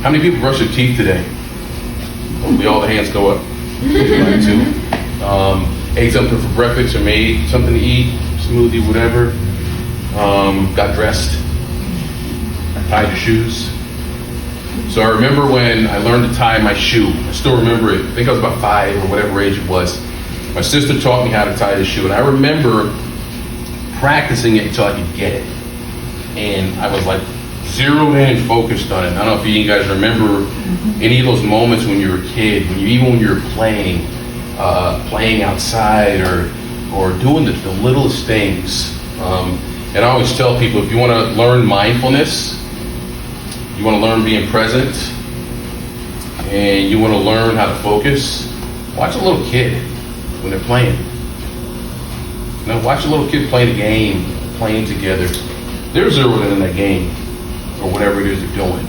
How many people brush their teeth today? Hopefully all the hands go up. Ate something for breakfast or made something to eat, smoothie, whatever. Got dressed, tied your shoes. So I remember when I learned to tie my shoe. I still remember it. I think I was about 5 or whatever age it was. My sister taught me how to tie the shoe, and I remember practicing it until I could get it. And I was like zeroed in and focused on it. I don't know if you guys remember any of those moments when you were a kid, even when you were playing outside or doing the littlest things. And I always tell people, if you want to learn mindfulness, you want to learn being present, and you want to learn how to focus, watch a little kid when they're playing. Watch a little kid playing a game, playing together. They're zeroed in that game, or whatever it is they're doing.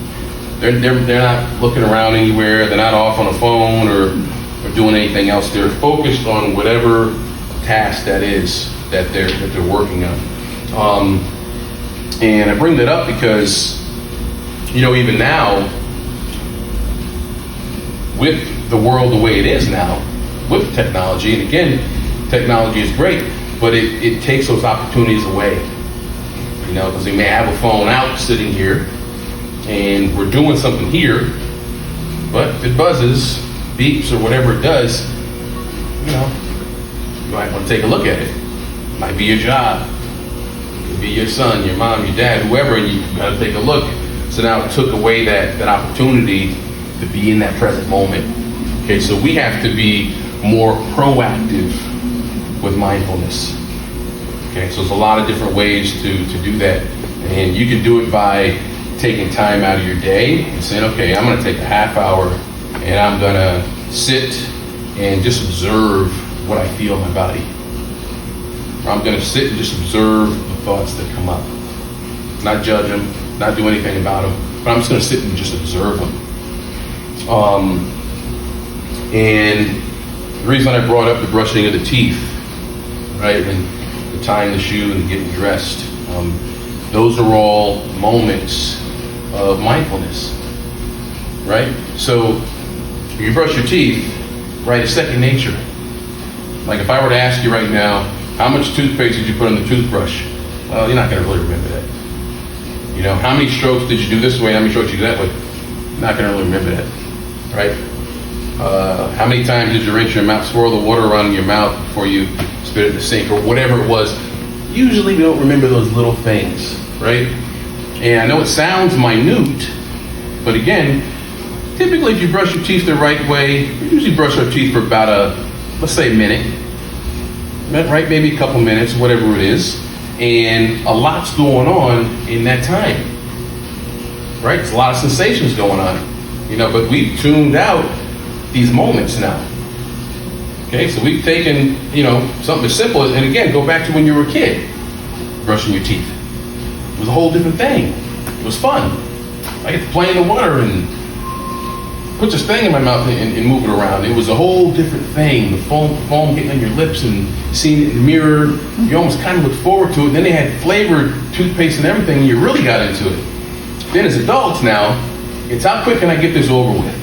They're not looking around anywhere. They're not off on a phone or doing anything else. They're focused on whatever task that is that they're working on. And I bring that up because, even now, with the world the way it is now, with technology, and again, technology is great, but it takes those opportunities away. Because we may have a phone out sitting here, and we're doing something here, but if it buzzes, beeps, or whatever it does, you might want to take a look at it. It might be your job. It could be your son, your mom, your dad, whoever, and you've got to take a look. So now it took away that opportunity to be in that present moment. Okay, so we have to be more proactive with mindfulness. Okay, so there's a lot of different ways to do that. And you can do it by taking time out of your day and saying, okay, I'm going to take a half hour and I'm going to sit and just observe what I feel in my body. Or I'm going to sit and just observe the thoughts that come up. Not judge them, not do anything about them, but I'm just going to sit and just observe them. And the reason I brought up the brushing of the teeth, right, and the tying the shoe and getting dressed, those are all moments of mindfulness, right? So if you brush your teeth, right, it's second nature. Like if I were to ask you right now, how much toothpaste did you put on the toothbrush? Well, you're not going to really remember that. How many strokes did you do this way? How many strokes did you do that way? You're not going to really remember that, right? How many times did you rinse your mouth, swirl the water around in your mouth before you spit it in the sink or whatever it was? Usually we don't remember those little things, right? And I know it sounds minute, but again, typically if you brush your teeth the right way, we usually brush our teeth for about let's say a minute, right? Maybe a couple minutes, whatever it is. And a lot's going on in that time, right? There's a lot of sensations going on, but we've tuned out these moments now. Okay, so we've taken, something as simple as, and again, go back to when you were a kid, brushing your teeth. It was a whole different thing. It was fun. I get to play in the water and put this thing in my mouth and move it around. It was a whole different thing. The foam getting on your lips and seeing it in the mirror. You almost kind of looked forward to it. Then they had flavored toothpaste and everything, and you really got into it. Then as adults now, it's how quick can I get this over with?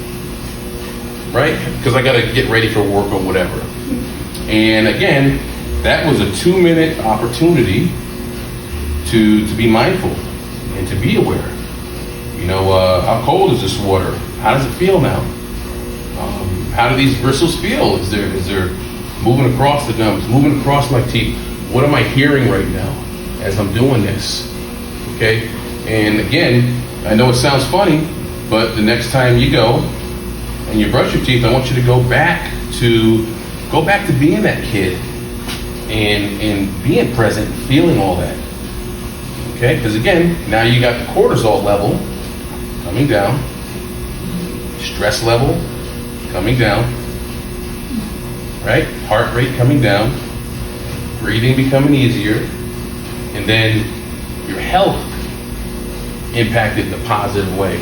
Right? Because I got to get ready for work or whatever. And again, that was a 2-minute opportunity to be mindful and to be aware. How cold is this water? How does it feel now? How do these bristles feel? Is there moving across the gums, moving across my teeth? What am I hearing right now as I'm doing this? Okay? And again, I know it sounds funny, but the next time you go and you brush your teeth, I want you to go back to being that kid and being present, feeling all that. Okay? Because again, now you got the cortisol level coming down, stress level coming down, right? Heart rate coming down, breathing becoming easier, and then your health impacted in a positive way.